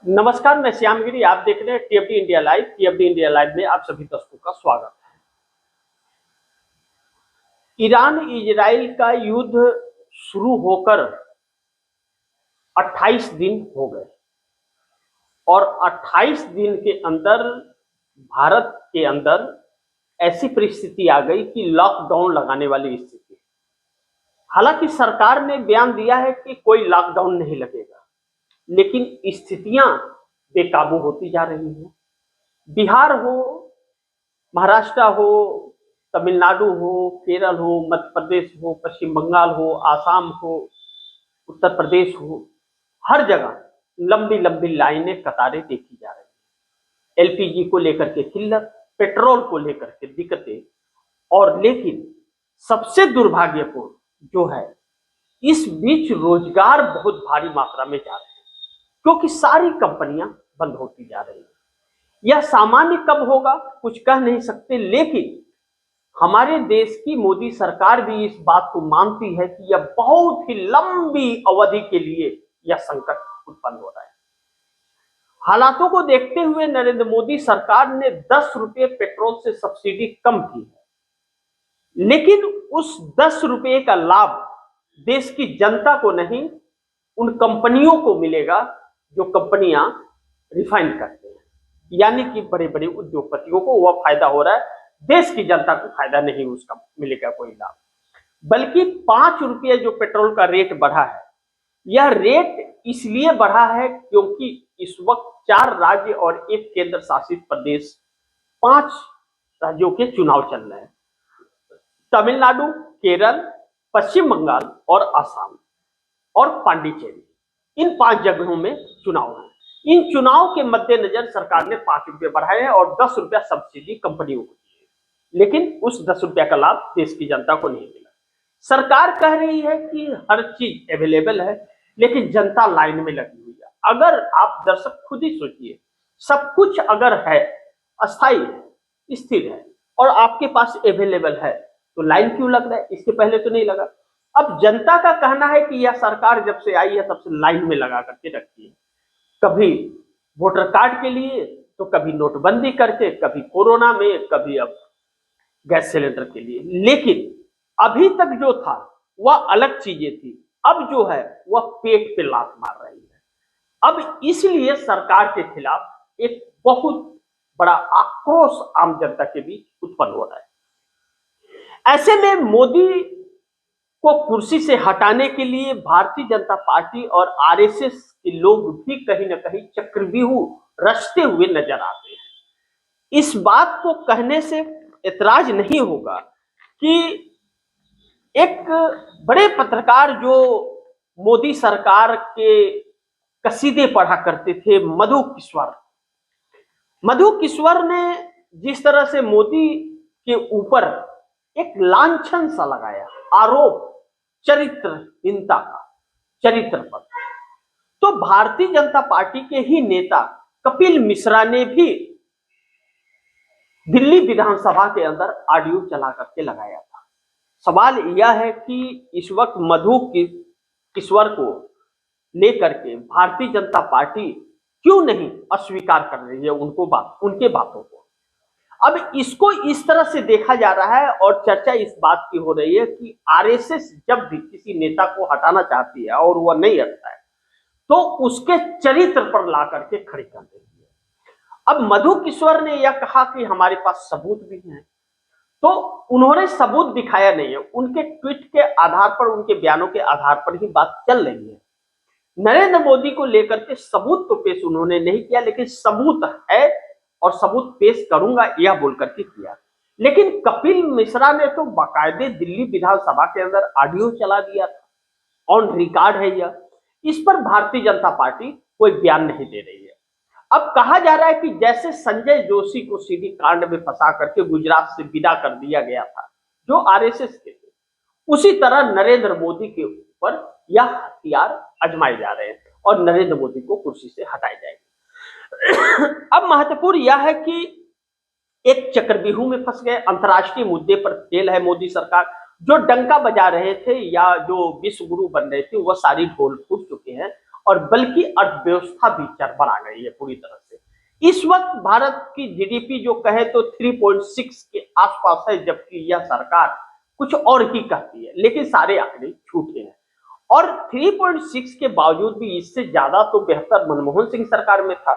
नमस्कार, मैं श्यामगिरी। आप देख रहे हैं टीएफडी इंडिया लाइव। टीएफडी इंडिया लाइव में आप सभी दर्शकों का स्वागत है। ईरान इजराइल का युद्ध शुरू होकर 28 दिन हो गए और 28 दिन के अंदर भारत के अंदर ऐसी परिस्थिति आ गई कि लॉकडाउन लगाने वाली स्थिति। हालांकि सरकार ने बयान दिया है कि कोई लॉकडाउन नहीं लगेगा, लेकिन स्थितियां बेकाबू होती जा रही हैं। बिहार हो, महाराष्ट्र हो, तमिलनाडु हो, केरल हो, मध्य प्रदेश हो, पश्चिम बंगाल हो, आसाम हो, उत्तर प्रदेश हो, हर जगह लंबी लंबी लाइनें, कतारें देखी जा रही हैं। एलपीजी को लेकर के किल्लत, पेट्रोल को लेकर के दिक्कतें। और लेकिन सबसे दुर्भाग्यपूर्ण जो है, इस बीच रोजगार बहुत भारी मात्रा में जा रहे हैं, क्योंकि सारी कंपनियां बंद होती जा रही हैं। यह सामान्य कब होगा कुछ कह नहीं सकते, लेकिन हमारे देश की मोदी सरकार भी इस बात को मानती है कि यह बहुत ही लंबी अवधि के लिए यह संकट उत्पन्न हो रहा है। हालातों को देखते हुए नरेंद्र मोदी सरकार ने 10 रुपये पेट्रोल से सब्सिडी कम की है, लेकिन उस 10 रुपये का लाभ देश की जनता को नहीं, उन कंपनियों को मिलेगा जो कंपनियां रिफाइन करते हैं। यानी कि बड़े बड़े उद्योगपतियों को वह फायदा हो रहा है, देश की जनता को फायदा नहीं, उसका मिलेगा कोई लाभ। बल्कि 5 रुपये जो पेट्रोल का रेट बढ़ा है, यह रेट इसलिए बढ़ा है क्योंकि इस वक्त 4 राज्य और एक केंद्र शासित प्रदेश, 5 राज्यों के चुनाव चल रहे हैं। तमिलनाडु, केरल, पश्चिम बंगाल और आसाम और पांडिचेरी, इन 5 जगहों में चुनाव है। इन चुनाव के मद्देनजर सरकार ने 5 रुपये बढ़ाए हैं और 10 रुपया सब्सिडी कंपनियों को दी है, लेकिन उस 10 रुपया का लाभ देश की जनता को नहीं मिला। सरकार कह रही है कि हर चीज अवेलेबल है, लेकिन जनता लाइन में लगी हुई है। अगर आप दर्शक खुद ही सोचिए, सब कुछ अगर है, अस्थायी है, स्थिर है और आपके पास अवेलेबल है, तो लाइन क्यों लग रहा है? इसके पहले तो नहीं लगा। अब जनता का कहना है कि यह सरकार जब से आई है तब से लाइन में लगा करके रखती है, कभी वोटर कार्ड के लिए, तो कभी नोटबंदी करके, कभी कोरोना में, कभी अब गैस सिलेंडर के लिए। लेकिन अभी तक जो था वह अलग चीजें थी, अब जो है वह पेट पे लात मार रही है। अब इसलिए सरकार के खिलाफ एक बहुत बड़ा आक्रोश आम जनता के बीच उत्पन्न हो रहा है। ऐसे में मोदी को कुर्सी से हटाने के लिए भारतीय जनता पार्टी और आरएसएस के लोग भी कहीं ना कहीं चक्रव्यूह रचते हुए नजर आते हैं। इस बात को कहने से ऐतराज नहीं होगा कि एक बड़े पत्रकार जो मोदी सरकार के कसीदे पढ़ा करते थे, मधु किश्वर ने जिस तरह से मोदी के ऊपर एक लांछन सा लगाया, आरोप चरित्रहीनता का, चरित्र पर, तो भारतीय जनता पार्टी के ही नेता कपिल मिश्रा ने भी दिल्ली विधानसभा के अंदर ऑडियो चला करके लगाया था। सवाल यह है कि इस वक्त मधु किश्वर को लेकर के भारतीय जनता पार्टी क्यों नहीं अस्वीकार कर रही है उनके बातों को। अब इसको इस तरह से देखा जा रहा है और चर्चा इस बात की हो रही है कि आरएसएस जब भी किसी नेता को हटाना चाहती है और वह नहीं हटता है, तो उसके चरित्र पर ला करके खड़ी कर देती है। अब मधु किश्वर ने यह कहा कि हमारे पास सबूत भी हैं, तो उन्होंने सबूत दिखाया नहीं है। उनके ट्वीट के आधार पर, उनके बयानों के आधार पर ही बात चल रही है। नरेंद्र मोदी को लेकर के सबूत तो पेश उन्होंने नहीं किया, लेकिन सबूत है और सबूत पेश करूंगा यह बोल करके किया। लेकिन कपिल मिश्रा ने तो बाकायदे दिल्ली विधानसभा के अंदर ऑडियो चला दिया था, ऑन रिकॉर्ड है यह। इस पर भारतीय जनता पार्टी कोई बयान नहीं दे रही है। अब कहा जा रहा है कि जैसे संजय जोशी को सीडी कांड में फंसा करके गुजरात से विदा कर दिया गया था, जो आरएसएस के थे, उसी तरह नरेंद्र मोदी के ऊपर यह हथियार आजमाए जा रहे हैं और नरेंद्र मोदी को कुर्सी से हटाए जाएंगे। अब महत्वपूर्ण यह है कि एक चक्रव्यूह में फंस गए, अंतर्राष्ट्रीय मुद्दे पर फेल है मोदी सरकार। जो डंका बजा रहे थे या जो विश्व गुरु बन रहे थे, वह सारी ढोल फूट चुके हैं और बल्कि अर्थव्यवस्था भी चरमरा गई है पूरी तरह से। इस वक्त भारत की जीडीपी जो कहे तो 3.6 के आसपास है, जबकि यह सरकार कुछ और ही कहती है, लेकिन सारे आंकड़े झूठे हैं। और 3.6 के बावजूद भी इससे ज्यादा तो बेहतर मनमोहन सिंह सरकार में था।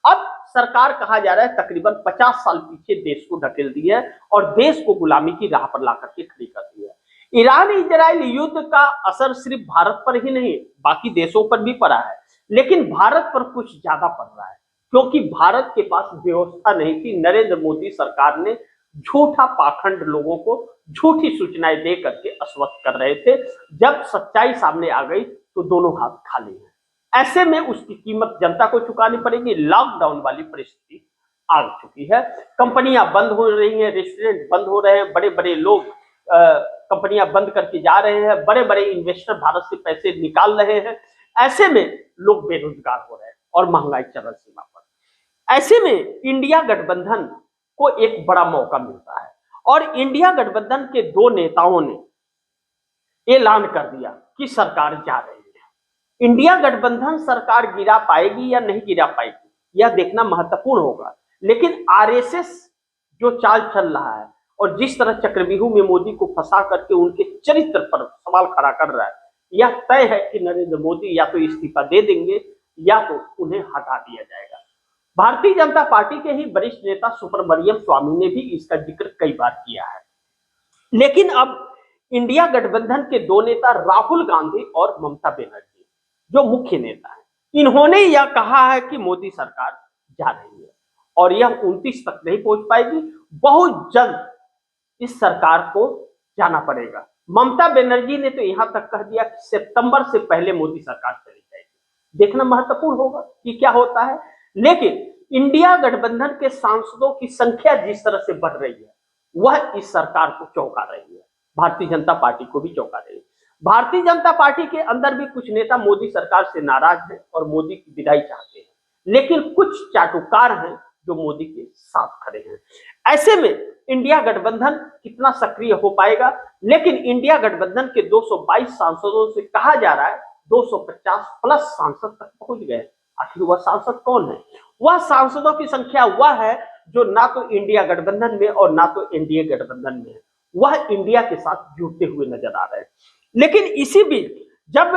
अब सरकार कहा जा रहा है तकरीबन 50 साल पीछे देश को ढकेल दी है और देश को गुलामी की राह पर ला करके खड़ी कर दी है। ईरान इजराइल युद्ध का असर सिर्फ भारत पर ही नहीं, बाकी देशों पर भी पड़ा है, लेकिन भारत पर कुछ ज्यादा पड़ रहा है, क्योंकि भारत के पास व्यवस्था नहीं थी। नरेंद्र मोदी सरकार ने झूठा पाखंड लोगों को झूठी सूचनाएं दे करके आश्वस्त कर रहे थे। जब सच्चाई सामने आ गई तो दोनों हाथ खाली हैं। ऐसे में उसकी कीमत जनता को चुकानी पड़ेगी। लॉकडाउन वाली परिस्थिति आ चुकी है, कंपनियां बंद हो रही हैं, रेस्टोरेंट बंद हो रहे हैं, बड़े बड़े लोग कंपनियां बंद करके जा रहे हैं, बड़े बड़े इन्वेस्टर भारत से पैसे निकाल रहे हैं। ऐसे में लोग बेरोजगार हो रहे हैं और महंगाई चरम सीमा पर। ऐसे में इंडिया गठबंधन को एक बड़ा मौका मिलता है और इंडिया गठबंधन के दो नेताओं ने ऐलान कर दिया कि सरकार जा रही है। इंडिया गठबंधन सरकार गिरा पाएगी या नहीं गिरा पाएगी, यह देखना महत्वपूर्ण होगा। लेकिन आरएसएस जो चाल चल रहा है और जिस तरह चक्रव्यूह में मोदी को फंसा करके उनके चरित्र पर सवाल खड़ा कर रहा है, यह तय है कि नरेंद्र मोदी या तो इस्तीफा दे देंगे या तो उन्हें हटा दिया जाएगा। भारतीय जनता पार्टी के ही वरिष्ठ नेता सुब्रमण्यम स्वामी ने भी इसका जिक्र कई बार किया है। लेकिन अब इंडिया गठबंधन के दो नेता राहुल गांधी और ममता बनर्जी जो मुख्य नेता हैं, इन्होंने यह कहा है कि मोदी सरकार जा रही है और यह 29 तक नहीं पहुंच पाएगी, बहुत जल्द इस सरकार को जाना पड़ेगा। ममता बनर्जी ने तो यहां तक कह दिया कि सितंबर से पहले मोदी सरकार चली जाएगी। देखना महत्वपूर्ण होगा कि क्या होता है। लेकिन इंडिया गठबंधन के सांसदों की संख्या जिस तरह से बढ़ रही है, वह इस सरकार को चौंका रही है, भारतीय जनता पार्टी को भी चौंका रही है। भारतीय जनता पार्टी के अंदर भी कुछ नेता मोदी सरकार से नाराज हैं और मोदी की विदाई चाहते हैं, लेकिन कुछ चाटुकार हैं जो मोदी के साथ खड़े हैं। ऐसे में इंडिया गठबंधन कितना सक्रिय हो पाएगा, लेकिन इंडिया गठबंधन के 222 सांसदों से कहा जा रहा है 250 प्लस सांसद तक पहुंच गए। आखिर वह सांसद कौन है? वह सांसदों की संख्या वह है जो ना तो इंडिया गठबंधन में और ना तो एनडीए गठबंधन में है, वह इंडिया के साथ जुड़ते हुए नजर आ रहे हैं। लेकिन इसी बीच जब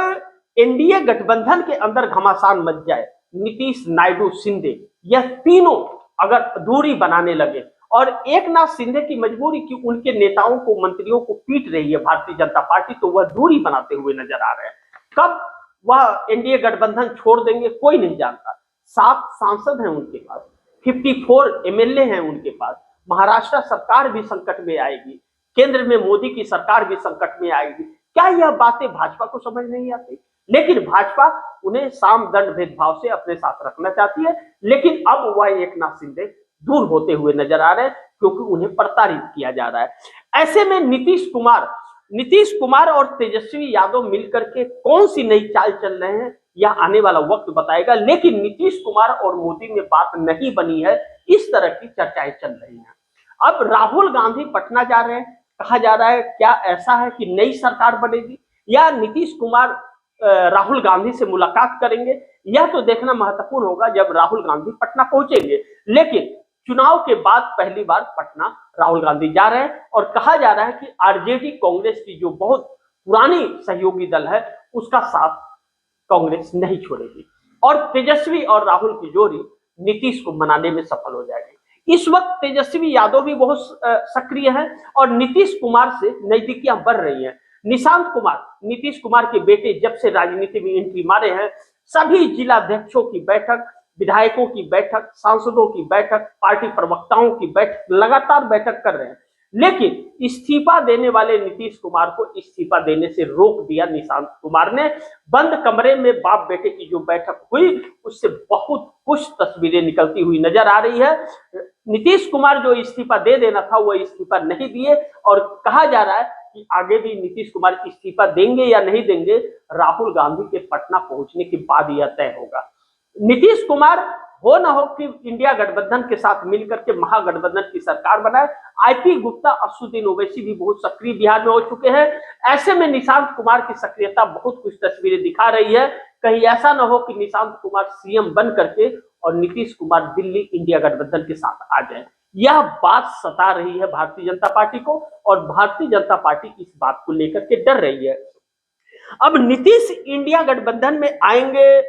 एनडीए गठबंधन के अंदर घमासान मच जाए, नीतीश, नायडू, शिंदे, यह तीनों अगर दूरी बनाने लगे और एक नाथ शिंदे की मजबूरी कि उनके नेताओं को, मंत्रियों को पीट रही है भारतीय जनता पार्टी, तो वह दूरी बनाते हुए नजर आ रहे हैं। कब वह एनडीए गठबंधन छोड़ देंगे कोई नहीं जानता। 7 सांसद हैं उनके पास, 54 एमएलए हैं उनके पास। महाराष्ट्र सरकार भी संकट में आएगी, केंद्र में मोदी की सरकार भी संकट में आएगी। क्या यह बातें भाजपा को समझ नहीं आती? लेकिन भाजपा उन्हें साम दंड भेदभाव से अपने साथ रखना चाहती है। लेकिन अब वह एक नाथ शिंदे दूर होते हुए नजर आ रहे हैं क्योंकि उन्हें प्रताड़ित किया जा रहा है। ऐसे में नीतीश कुमार और तेजस्वी यादव मिलकर के कौन सी नई चाल चल रहे हैं, यह आने वाला वक्त बताएगा। लेकिन नीतीश कुमार और मोदी में बात नहीं बनी है, इस तरह की चर्चाएं चल रही हैं। अब राहुल गांधी पटना जा रहे हैं, कहा जा रहा है क्या ऐसा है कि नई सरकार बनेगी या नीतीश कुमार राहुल गांधी से मुलाकात करेंगे? यह तो देखना महत्वपूर्ण होगा जब राहुल गांधी पटना पहुंचेंगे। लेकिन चुनाव के बाद पहली बार पटना राहुल गांधी जा रहे हैं और कहा जा रहा है कि आरजेडी कांग्रेस की जो बहुत पुरानी सहयोगी दल है उसका साथ कांग्रेस नहीं छोड़ेगी और तेजस्वी और राहुल की जोड़ी नीतीश को मनाने में सफल हो जाएगी। इस वक्त तेजस्वी यादव भी बहुत सक्रिय है और नीतीश कुमार से नजदीकियां बढ़ रही हैं। निशांत कुमार, नीतीश कुमार के बेटे, जब से राजनीति में एंट्री मारे हैं, सभी जिलाध्यक्षों की बैठक, विधायकों की बैठक, सांसदों की बैठक, पार्टी प्रवक्ताओं की बैठक, लगातार बैठक कर रहे हैं। लेकिन इस्तीफा देने वाले नीतीश कुमार को इस्तीफा देने से रोक दिया निशांत कुमार ने। बंद कमरे में बाप बेटे की जो बैठक हुई उससे बहुत कुछ तस्वीरें निकलती हुई नजर आ रही है। नीतीश कुमार जो इस्तीफा दे देना था वह इस्तीफा नहीं दिए और कहा जा रहा है कि आगे भी नीतीश कुमार इस्तीफा देंगे या नहीं देंगे, राहुल गांधी के पटना पहुंचने के बाद यह तय होगा। नीतीश कुमार हो ना हो कि इंडिया गठबंधन के साथ मिलकर के महागठबंधन की सरकार बनाए। आईपी गुप्ता, असदुद्दीन ओवैसी भी बहुत सक्रिय बिहार में हो चुके हैं। ऐसे में निशांत कुमार की सक्रियता बहुत कुछ तस्वीरें दिखा रही है। कहीं ऐसा ना हो कि निशांत कुमार सीएम बन करके और नीतीश कुमार दिल्ली इंडिया गठबंधन के साथ आ जाए। यह बात सता रही है भारतीय जनता पार्टी को और भारतीय जनता पार्टी इस बात को लेकर के डर रही है। अब नीतीश इंडिया गठबंधन में आएंगे,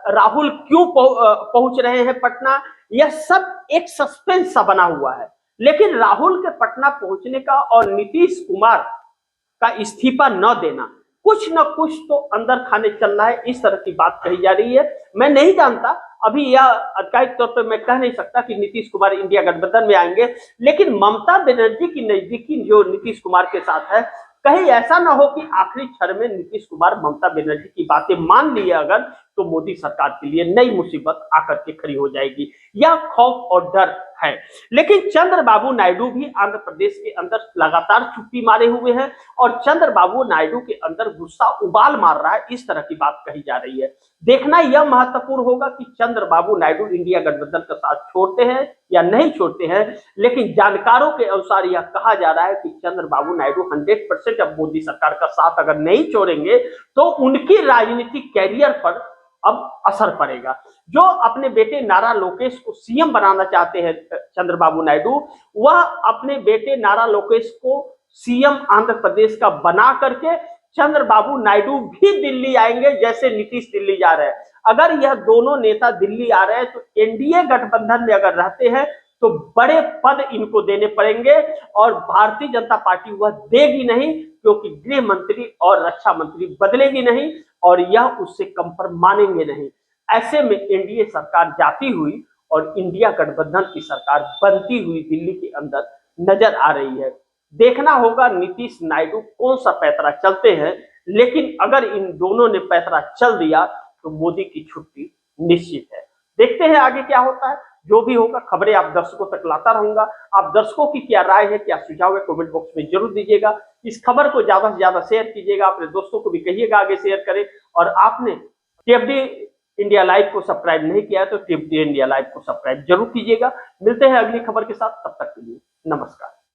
राहुल क्यों पहुंच रहे हैं पटना, यह सब एक सस्पेंस सा बना हुआ है। लेकिन राहुल के पटना पहुंचने का और नीतीश कुमार का इस्तीफा न देना, कुछ न कुछ तो अंदर खाने चल रहा है, इस तरह की बात कही जा रही है। मैं नहीं जानता, अभी यह आधिकारिक तौर पर मैं कह नहीं सकता कि नीतीश कुमार इंडिया गठबंधन में आएंगे, लेकिन ममता बनर्जी की नजदीकी जो नीतीश कुमार के साथ है, कहीं ऐसा ना हो कि आखिरी क्षण में नीतीश कुमार ममता बनर्जी की बातें मान लिए अगर, तो मोदी सरकार के लिए नई मुसीबत आकर के खड़ी हो जाएगी। यह खौफ और डर है। लेकिन चंद्रबाबू नायडू भी आंध्र प्रदेश के अंदर लगातार चुप्पी मारे हुए हैं और चंद्रबाबू नायडू के अंदर गुस्सा उबाल मार रहा है, इस तरह की बात कही जा रही है। देखना यह महत्वपूर्ण होगा कि चंद्रबाबू नायडू इंडिया गठबंधन का साथ छोड़ते हैं या नहीं छोड़ते हैं। लेकिन जानकारों के अनुसार यह कहा जा रहा है कि चंद्रबाबू नायडू 100% अब मोदी सरकार का साथ अगर नहीं छोड़ेंगे तो उनकी राजनीतिक कैरियर पर अब असर पड़ेगा। जो अपने बेटे नारा लोकेश को सीएम बनाना चाहते हैं चंद्रबाबू नायडू, वह अपने बेटे नारा लोकेश को सीएम आंध्र प्रदेश का बना करके चंद्रबाबू नायडू भी दिल्ली आएंगे, जैसे नीतीश दिल्ली जा रहे हैं। अगर यह दोनों नेता दिल्ली आ रहे हैं तो एनडीए गठबंधन में अगर रहते हैं तो बड़े पद इनको देने पड़ेंगे और भारतीय जनता पार्टी वह देगी नहीं, क्योंकि गृह मंत्री और रक्षा मंत्री बदलेगी नहीं और यह उससे कम पर मानेंगे नहीं। ऐसे में एनडीए सरकार जाती हुई और इंडिया गठबंधन की सरकार बनती हुई दिल्ली के अंदर नजर आ रही है। देखना होगा नीतीश नायडू कौन सा पैतरा चलते हैं, लेकिन अगर इन दोनों ने पैतरा चल दिया तो मोदी की छुट्टी निश्चित है। देखते हैं आगे क्या होता है। जो भी होगा खबरें आप दर्शकों तक लाता रहूंगा। आप दर्शकों की क्या राय है, क्या सुझाव है, कमेंट बॉक्स में जरूर दीजिएगा। इस खबर को ज्यादा से ज्यादा शेयर कीजिएगा, अपने दोस्तों को भी कहिएगा आगे शेयर करें। और आपने टीएफडी इंडिया लाइव को सब्सक्राइब नहीं किया है तो टीएफडी इंडिया लाइव को सब्सक्राइब जरूर कीजिएगा। मिलते हैं अगली खबर के साथ, तब तक के लिए नमस्कार।